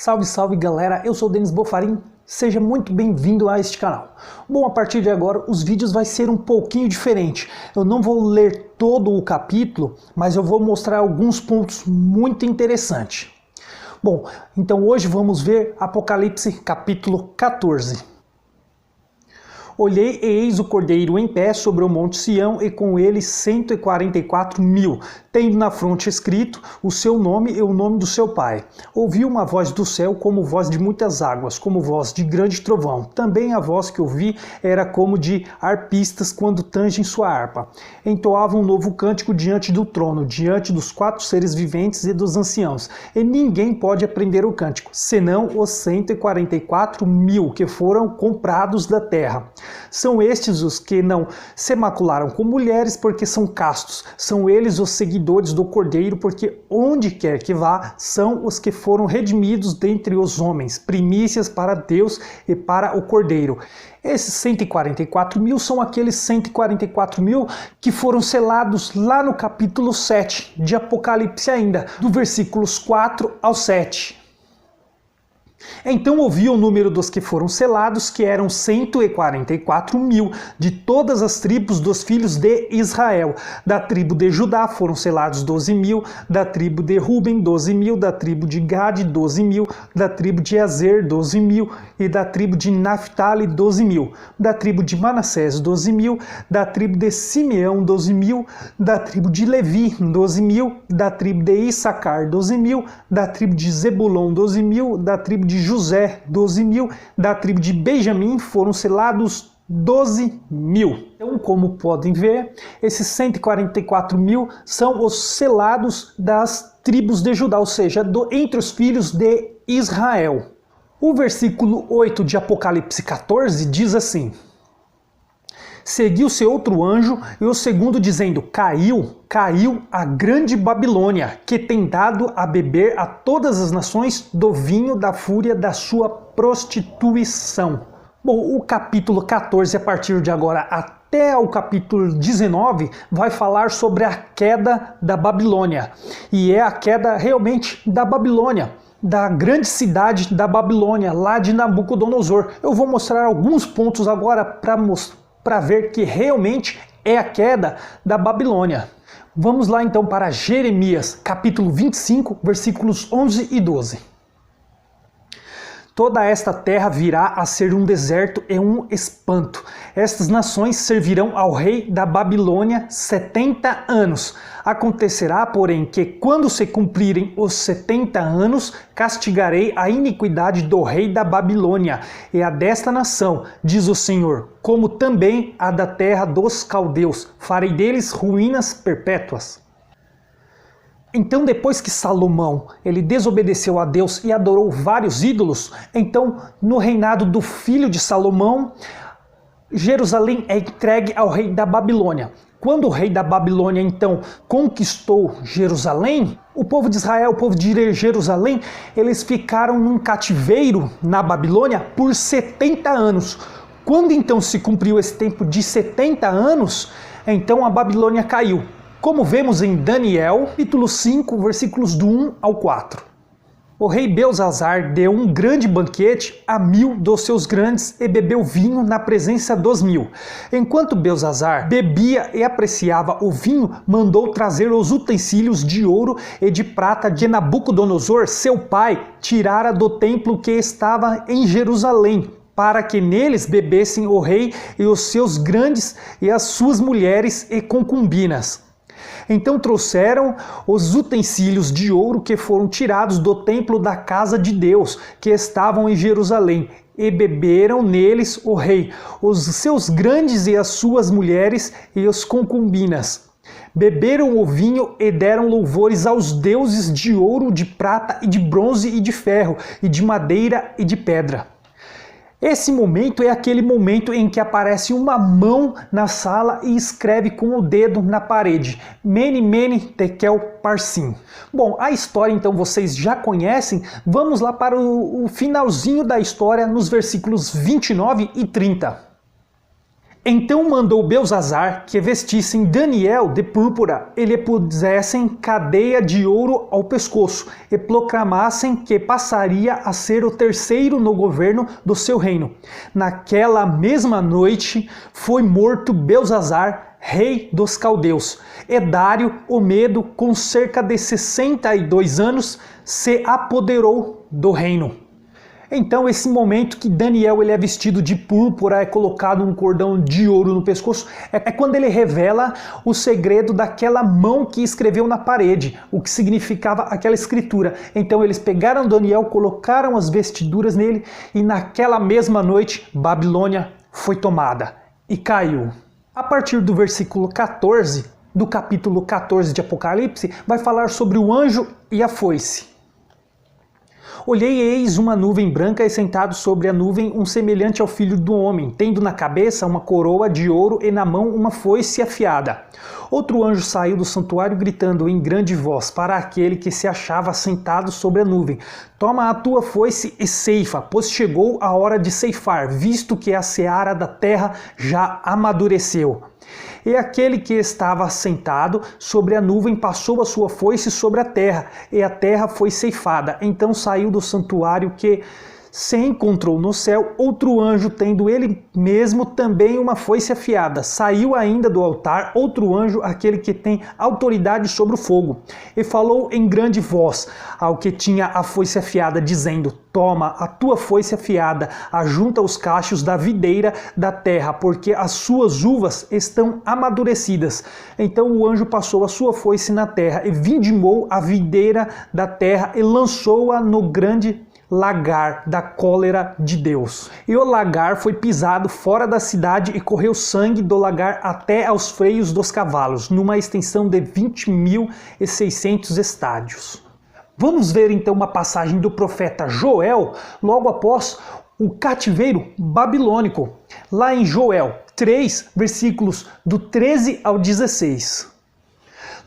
Salve, salve galera, eu sou o Denis Bofarin, seja muito bem-vindo a este canal. Bom, a partir de agora os vídeos vai ser um pouquinho diferente. Eu não vou ler todo o capítulo, mas eu vou mostrar alguns pontos muito interessantes. Bom, então hoje vamos ver Apocalipse capítulo 14. Olhei e eis o Cordeiro em pé sobre o monte Sião e com ele 144.000, tendo na fronte escrito o seu nome e o nome do seu pai. Ouvi uma voz do céu como voz de muitas águas, como voz de grande trovão. Também a voz que ouvi era como de harpistas quando tangem sua harpa. Entoavam um novo cântico diante do trono, diante dos 4 seres viventes e dos anciãos. E ninguém pode aprender o cântico, senão os 144.000 que foram comprados da terra. São estes os que não se macularam com mulheres, porque são castos. São eles os seguidores do Cordeiro, porque onde quer que vá, são os que foram redimidos dentre os homens, primícias para Deus e para o Cordeiro. Esses 144.000 são aqueles 144.000 que foram selados lá no capítulo 7 de Apocalipse ainda, do versículos 4 ao 7. Então ouvi o número dos que foram selados, que eram 144.000, de todas as tribos dos filhos de Israel. Da tribo de Judá foram selados 12.000, da tribo de Ruben 12.000, da tribo de Gade 12.000, da tribo de Azer 12.000 e da tribo de Naphtali 12.000, da tribo de Manassés 12.000, da tribo de Simeão 12.000, da tribo de Levi 12.000, da tribo de Issacar 12.000, da tribo de Zebulon 12.000, da tribo de José 12.000, da tribo de Benjamim foram selados 12.000. Então, como podem ver, esses 144.000 são os selados das tribos de Judá, ou seja, entre os filhos de Israel. O versículo 8 de Apocalipse 14 diz assim: Seguiu-se outro anjo, e o segundo dizendo, caiu a grande Babilônia, que tem dado a beber a todas as nações do vinho da fúria da sua prostituição. Bom, o capítulo 14, a partir de agora até o capítulo 19, vai falar sobre a queda da Babilônia. E é a queda realmente da Babilônia, da grande cidade da Babilônia, lá de Nabucodonosor. Eu vou mostrar alguns pontos agora para ver que realmente é a queda da Babilônia. Vamos lá então para Jeremias, capítulo 25, versículos 11 e 12. Toda esta terra virá a ser um deserto e um espanto. Estas nações servirão ao rei da Babilônia 70 anos. Acontecerá, porém, que quando se cumprirem os 70 anos, castigarei a iniquidade do rei da Babilônia e a desta nação, diz o Senhor, como também a da terra dos caldeus. Farei deles ruínas perpétuas. Então, depois que Salomão ele desobedeceu a Deus e adorou vários ídolos, então, no reinado do filho de Salomão, Jerusalém é entregue ao rei da Babilônia. Quando o rei da Babilônia, então, conquistou Jerusalém, o povo de Israel, o povo de Jerusalém, eles ficaram num cativeiro na Babilônia por 70 anos. Quando, então, se cumpriu esse tempo de 70 anos, então a Babilônia caiu. Como vemos em Daniel, capítulo 5, versículos do 1 ao 4. O rei Belzazar deu um grande banquete a 1.000 dos seus grandes e bebeu vinho na presença dos 1.000. Enquanto Belzazar bebia e apreciava o vinho, mandou trazer os utensílios de ouro e de prata de Nabucodonosor, seu pai, tirara do templo que estava em Jerusalém, para que neles bebessem o rei e os seus grandes e as suas mulheres e concubinas. Então trouxeram os utensílios de ouro que foram tirados do templo da casa de Deus, que estavam em Jerusalém, e beberam neles o rei, os seus grandes e as suas mulheres e as concubinas. Beberam o vinho e deram louvores aos deuses de ouro, de prata e de bronze e de ferro, e de madeira e de pedra. Esse momento é aquele momento em que aparece uma mão na sala e escreve com o dedo na parede. Mene, mene, tekel, parsim. Bom, a história então vocês já conhecem. Vamos lá para o finalzinho da história nos versículos 29 e 30. Então mandou Belzazar que vestissem Daniel de púrpura e lhe pusessem cadeia de ouro ao pescoço e proclamassem que passaria a ser o terceiro no governo do seu reino. Naquela mesma noite foi morto Belzazar, rei dos caldeus, e Dário, o Medo, com cerca de 62 anos, se apoderou do reino. Então esse momento que Daniel ele é vestido de púrpura, é colocado um cordão de ouro no pescoço, é quando ele revela o segredo daquela mão que escreveu na parede, o que significava aquela escritura. Então eles pegaram Daniel, colocaram as vestiduras nele e naquela mesma noite Babilônia foi tomada e caiu. A partir do versículo 14, do capítulo 14 de Apocalipse, vai falar sobre o anjo e a foice. Olhei e eis uma nuvem branca e sentado sobre a nuvem um semelhante ao filho do homem, tendo na cabeça uma coroa de ouro e na mão uma foice afiada. Outro anjo saiu do santuário gritando em grande voz para aquele que se achava sentado sobre a nuvem: toma a tua foice e ceifa, pois chegou a hora de ceifar, visto que a seara da terra já amadureceu. E aquele que estava sentado sobre a nuvem passou a sua foice sobre a terra, e a terra foi ceifada. Então saiu do santuário que se encontrou no céu outro anjo, tendo ele mesmo também uma foice afiada. Saiu ainda do altar outro anjo, aquele que tem autoridade sobre o fogo, e falou em grande voz ao que tinha a foice afiada, dizendo: toma a tua foice afiada, ajunta os cachos da videira da terra, porque as suas uvas estão amadurecidas. Então o anjo passou a sua foice na terra, e vindimou a videira da terra, e lançou-a no grande lagar da cólera de Deus. E o lagar foi pisado fora da cidade e correu sangue do lagar até aos freios dos cavalos, numa extensão de 20.600 estádios. Vamos ver então uma passagem do profeta Joel, logo após o cativeiro babilônico, lá em Joel 3, versículos do 13 ao 16.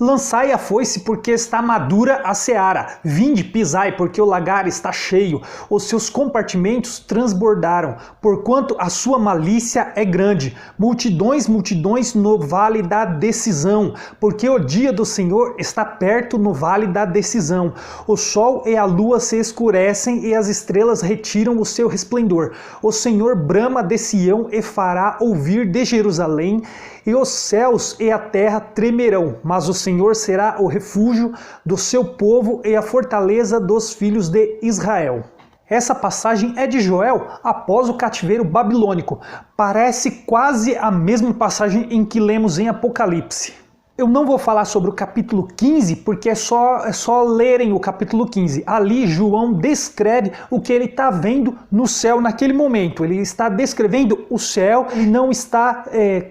Lançai a foice, porque está madura a seara. Vinde, pisai, porque o lagar está cheio. Os seus compartimentos transbordaram, porquanto a sua malícia é grande. Multidões, multidões no vale da decisão, porque o dia do Senhor está perto no vale da decisão. O sol e a lua se escurecem e as estrelas retiram o seu resplendor. O Senhor brama de Sião e fará ouvir de Jerusalém, e os céus e a terra tremerão, mas o Senhor será o refúgio do seu povo e a fortaleza dos filhos de Israel. Essa passagem é de Joel após o cativeiro babilônico. Parece quase a mesma passagem em que lemos em Apocalipse. Eu não vou falar sobre o capítulo 15, porque é só lerem o capítulo 15. Ali João descreve o que ele está vendo no céu naquele momento. Ele está descrevendo o céu e não está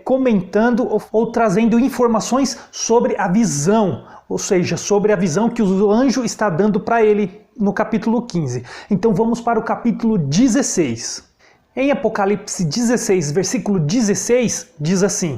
comentando ou trazendo informações sobre a visão, ou seja, sobre a visão que o anjo está dando para ele no capítulo 15. Então vamos para o capítulo 16. Em Apocalipse 16, versículo 16, diz assim: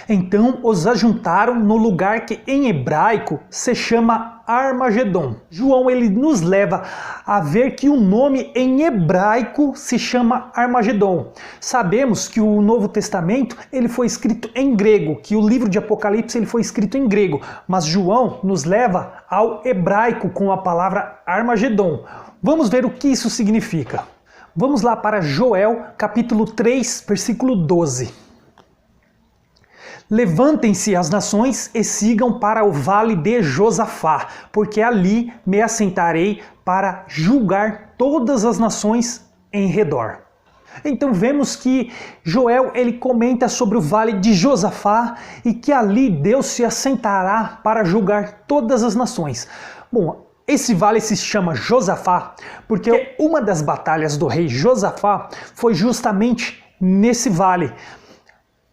então os ajuntaram no lugar que em hebraico se chama Armagedon. João ele nos leva a ver que o nome em hebraico se chama Armagedon. Sabemos que o Novo Testamento ele foi escrito em grego, que o livro de Apocalipse ele foi escrito em grego, mas João nos leva ao hebraico com a palavra Armagedon. Vamos ver o que isso significa. Vamos lá para Joel capítulo 3, versículo 12. Levantem-se as nações e sigam para o vale de Josafá, porque ali me assentarei para julgar todas as nações em redor. Então vemos que Joel ele comenta sobre o vale de Josafá e que ali Deus se assentará para julgar todas as nações. Bom, esse vale se chama Josafá porque uma das batalhas do rei Josafá foi justamente nesse vale.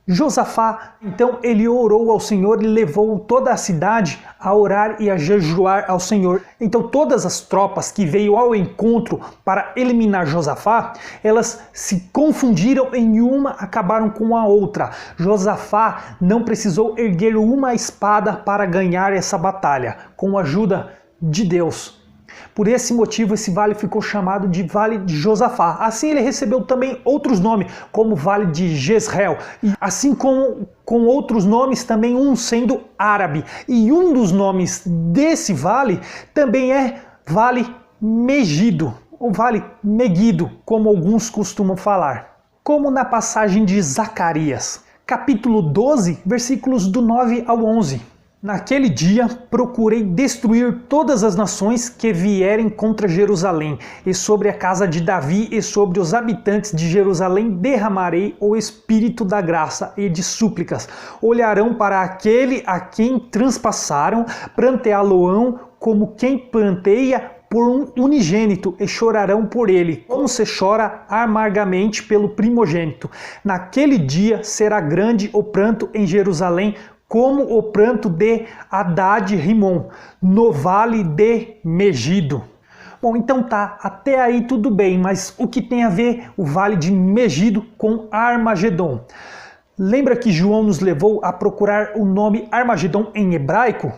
Josafá, então, ele orou ao Senhor e levou toda a cidade a orar e a jejuar ao Senhor. Então, todas as tropas que veio ao encontro para eliminar Josafá, elas se confundiram em uma, acabaram com a outra. Josafá não precisou erguer uma espada para ganhar essa batalha, com a ajuda de Deus. Por esse motivo, esse vale ficou chamado de Vale de Josafá. Assim ele recebeu também outros nomes, como Vale de Jezreel, assim como com outros nomes, também um sendo árabe. E um dos nomes desse vale também é Vale Megido, ou Vale Meguido, como alguns costumam falar. Como na passagem de Zacarias, capítulo 12, versículos do 9 ao 11. Naquele dia procurei destruir todas as nações que vierem contra Jerusalém, e sobre a casa de Davi e sobre os habitantes de Jerusalém derramarei o espírito da graça e de súplicas. Olharão para aquele a quem transpassaram, planteá-lo-ão como quem planteia por um unigênito, e chorarão por ele, como se chora amargamente pelo primogênito. Naquele dia será grande o pranto em Jerusalém, como o pranto de Hadad-Rimon, no vale de Megido. Bom, então tá, até aí tudo bem, mas o que tem a ver o vale de Megido com Armagedon? Lembra que João nos levou a procurar o nome Armagedon em hebraico?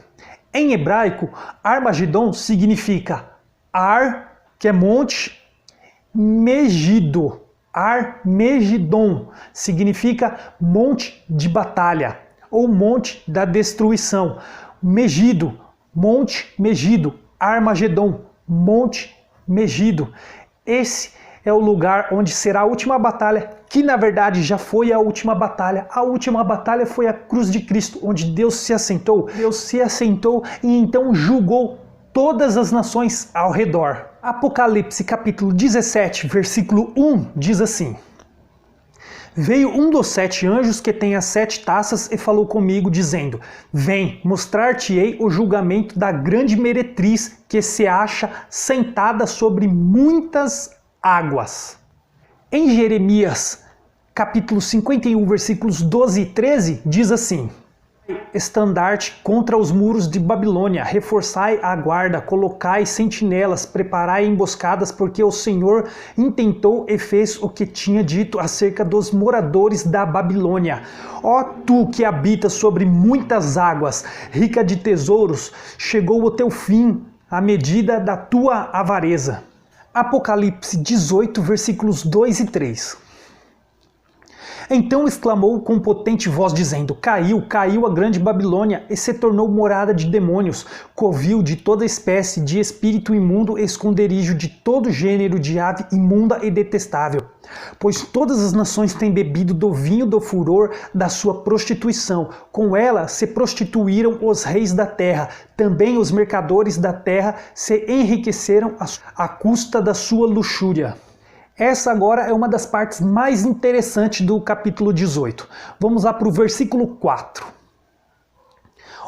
Em hebraico, Armagedon significa Ar, que é monte, Megido. Armagedon significa monte de batalha, ou monte da destruição. Megido, monte Megido. Armagedon, monte Megido. Esse é o lugar onde será a última batalha, que na verdade já foi a última batalha. A última batalha foi a cruz de Cristo, onde Deus se assentou. Deus se assentou e então julgou todas as nações ao redor. Apocalipse capítulo 17, versículo 1 diz assim: Veio um dos 7 anjos que tem as 7 taças e falou comigo, dizendo: Vem, mostrar-te-ei o julgamento da grande meretriz que se acha sentada sobre muitas águas. Em Jeremias, capítulo 51, versículos 12 e 13, diz assim: Estandarte contra os muros de Babilônia, reforçai a guarda, colocai sentinelas, preparai emboscadas, porque o Senhor intentou e fez o que tinha dito acerca dos moradores da Babilônia. Ó tu que habitas sobre muitas águas, rica de tesouros, chegou o teu fim, a medida da tua avareza. Apocalipse 18, versículos 2 e 3. Então exclamou com potente voz, dizendo: Caiu, caiu a grande Babilônia, e se tornou morada de demônios, covil de toda espécie de espírito imundo, esconderijo de todo gênero de ave imunda e detestável. Pois todas as nações têm bebido do vinho do furor da sua prostituição. Com ela se prostituíram os reis da terra. Também os mercadores da terra se enriqueceram à custa da sua luxúria. Essa agora é uma das partes mais interessantes do capítulo 18. Vamos lá para o versículo 4.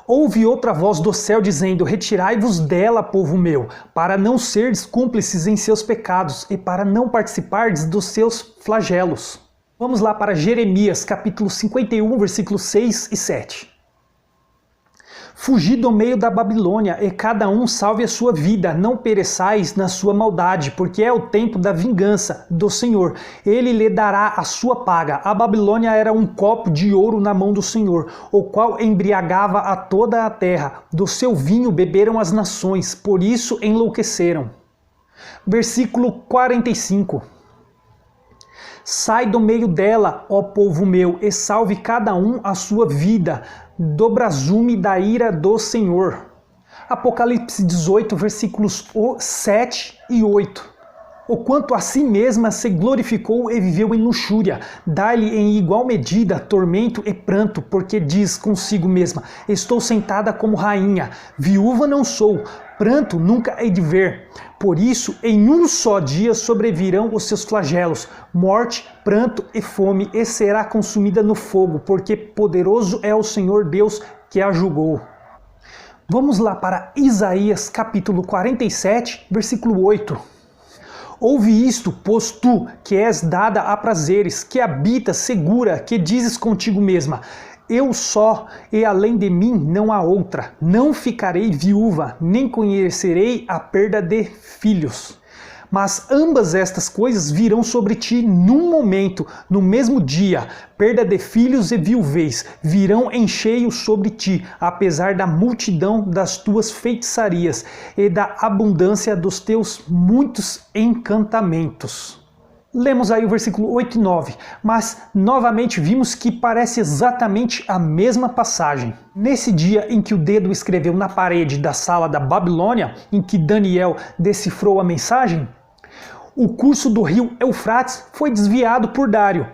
Houve outra voz do céu dizendo: Retirai-vos dela, povo meu, para não serdes cúmplices em seus pecados e para não participardes dos seus flagelos. Vamos lá para Jeremias, capítulo 51, versículos 6 e 7. Fugi do meio da Babilônia, e cada um salve a sua vida, não pereçais na sua maldade, porque é o tempo da vingança do Senhor. Ele lhe dará a sua paga. A Babilônia era um copo de ouro na mão do Senhor, o qual embriagava a toda a terra. Do seu vinho beberam as nações, por isso enlouqueceram. Versículo 45. Sai do meio dela, ó povo meu, e salve cada um a sua vida, do brasume da ira do Senhor. Apocalipse 18, versículos 7 e 8. O quanto a si mesma se glorificou e viveu em luxúria, dá-lhe em igual medida tormento e pranto, porque diz consigo mesma: estou sentada como rainha, viúva não sou, pranto nunca hei de ver. Por isso, em um só dia sobrevirão os seus flagelos, morte, pranto e fome, e será consumida no fogo, porque poderoso é o Senhor Deus que a julgou. Vamos lá para Isaías capítulo 47, versículo 8. Ouve isto, pois tu, que és dada a prazeres, que habitas segura, que dizes contigo mesma: eu só, e além de mim não há outra. Não ficarei viúva, nem conhecerei a perda de filhos. Mas ambas estas coisas virão sobre ti num momento, no mesmo dia. Perda de filhos e viuvez virão em cheio sobre ti, apesar da multidão das tuas feitiçarias e da abundância dos teus muitos encantamentos. Lemos aí o versículo 8 e 9, mas novamente vimos que parece exatamente a mesma passagem. Nesse dia em que o dedo escreveu na parede da sala da Babilônia, em que Daniel decifrou a mensagem, o curso do rio Eufrates foi desviado por Dário.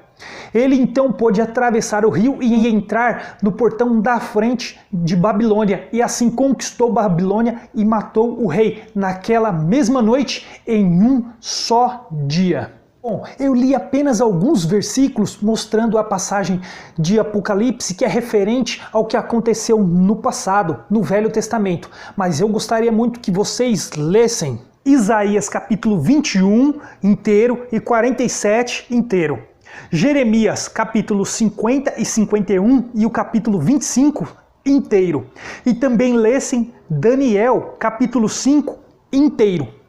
Ele então pôde atravessar o rio e entrar no portão da frente de Babilônia, e assim conquistou Babilônia e matou o rei naquela mesma noite em um só dia. Bom, eu li apenas alguns versículos mostrando a passagem de Apocalipse que é referente ao que aconteceu no passado, no Velho Testamento, mas eu gostaria muito que vocês lessem Isaías capítulo 21 inteiro e 47 inteiro. Jeremias capítulo 50 e 51 e o capítulo 25 inteiro. E também lessem Daniel capítulo 5 inteiro.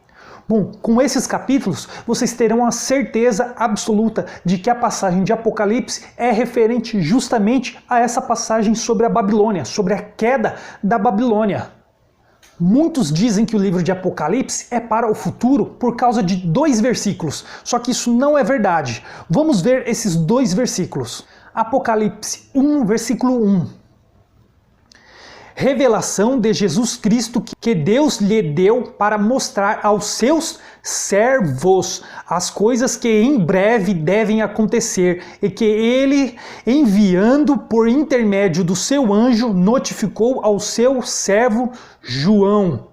Bom, com esses capítulos, vocês terão a certeza absoluta de que a passagem de Apocalipse é referente justamente a essa passagem sobre a Babilônia, sobre a queda da Babilônia. Muitos dizem que o livro de Apocalipse é para o futuro por causa de 2 versículos, só que isso não é verdade. Vamos ver esses 2 versículos. Apocalipse 1, versículo 1. Revelação de Jesus Cristo que Deus lhe deu para mostrar aos seus servos as coisas que em breve devem acontecer e que ele, enviando por intermédio do seu anjo, notificou ao seu servo João.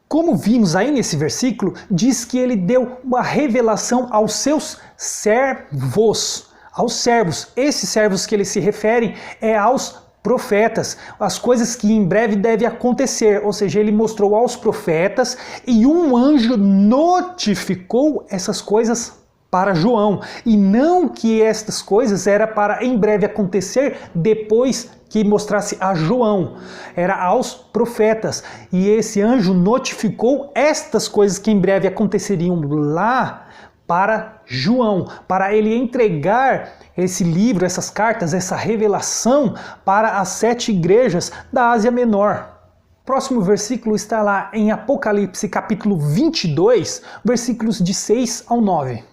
Como vimos aí nesse versículo, diz que ele deu uma revelação aos seus servos. Aos servos. Esses servos que ele se refere é aos profetas, as coisas que em breve devem acontecer, ou seja, ele mostrou aos profetas e um anjo notificou essas coisas para João, e não que estas coisas era para em breve acontecer depois que mostrasse a João, era aos profetas, e esse anjo notificou estas coisas que em breve aconteceriam lá para João, para ele entregar esse livro, essas cartas, essa revelação para as 7 igrejas da Ásia Menor. O próximo versículo está lá em Apocalipse capítulo 22, versículos de 6 ao 9.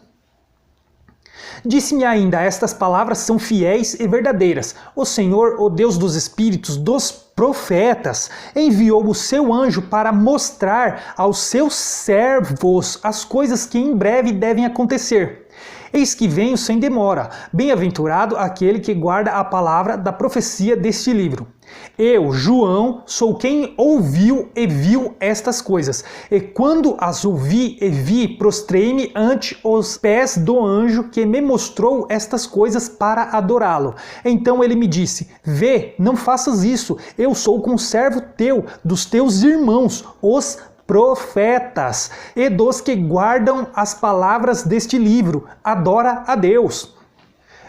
Disse-me ainda, estas palavras são fiéis e verdadeiras. O Senhor, o Deus dos espíritos dos profetas, enviou o seu anjo para mostrar aos seus servos as coisas que em breve devem acontecer. Eis que venho sem demora. Bem-aventurado aquele que guarda a palavra da profecia deste livro. Eu, João, sou quem ouviu e viu estas coisas. E quando as ouvi e vi, prostrei-me ante os pés do anjo que me mostrou estas coisas para adorá-lo. Então ele me disse, vê, não faças isso, eu sou conservo teu, dos teus irmãos, os profetas, e dos que guardam as palavras deste livro, adora a Deus.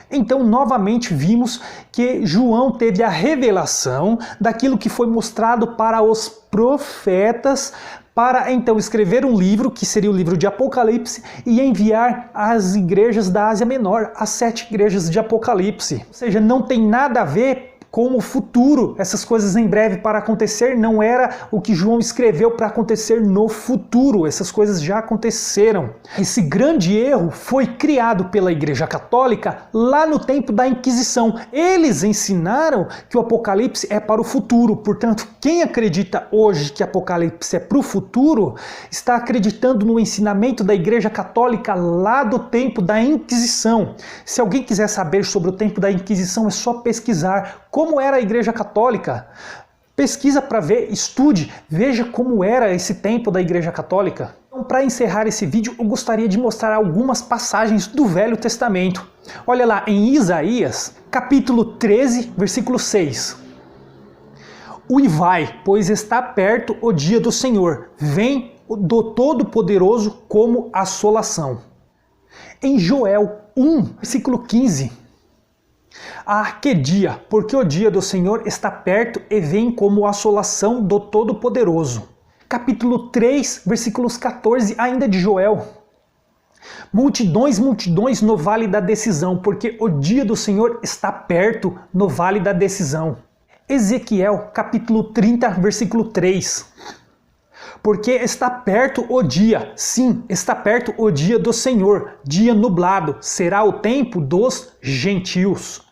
Então, novamente vimos que João teve a revelação daquilo que foi mostrado para os profetas, para então escrever um livro, que seria o livro de Apocalipse, e enviar às igrejas da Ásia Menor, as 7 igrejas de Apocalipse. Ou seja, não tem nada a ver com o futuro, essas coisas em breve para acontecer, não era o que João escreveu para acontecer no futuro, essas coisas já aconteceram. Esse grande erro foi criado pela Igreja Católica lá no tempo da Inquisição. Eles ensinaram que o Apocalipse é para o futuro, portanto, quem acredita hoje que Apocalipse é para o futuro, está acreditando no ensinamento da Igreja Católica lá do tempo da Inquisição. Se alguém quiser saber sobre o tempo da Inquisição, é só pesquisar como era a Igreja Católica. Pesquisa para ver, estude, veja como era esse tempo da Igreja Católica. Então, para encerrar esse vídeo, eu gostaria de mostrar algumas passagens do Velho Testamento. Olha lá, em Isaías, capítulo 13, versículo 6. Uivai, pois está perto o dia do Senhor, vem do Todo-Poderoso como assolação. Em Joel 1, versículo 15. Ah, que dia, porque o dia do Senhor está perto e vem como assolação do Todo-Poderoso. Capítulo 3, versículos 14, ainda de Joel. Multidões, multidões no vale da decisão, porque o dia do Senhor está perto no vale da decisão. Ezequiel, capítulo 30, versículo 3. Porque está perto o dia, sim, está perto o dia do Senhor, dia nublado, será o tempo dos gentios.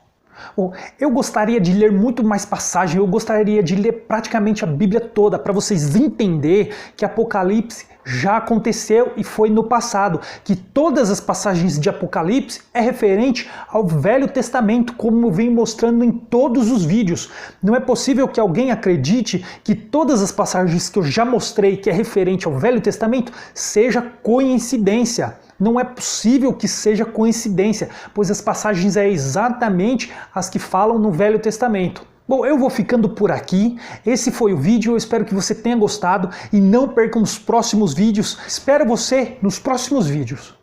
Bom, eu gostaria de ler muito mais passagens, eu gostaria de ler praticamente a Bíblia toda, para vocês entenderem que Apocalipse já aconteceu e foi no passado, que todas as passagens de Apocalipse é referente ao Velho Testamento, como eu venho mostrando em todos os vídeos. Não é possível que alguém acredite que todas as passagens que eu já mostrei que é referente ao Velho Testamento seja coincidência. Não é possível que seja coincidência, pois as passagens é exatamente as que falam no Velho Testamento. Bom, eu vou ficando por aqui. Esse foi o vídeo, eu espero que você tenha gostado e não perca os próximos vídeos. Espero você nos próximos vídeos.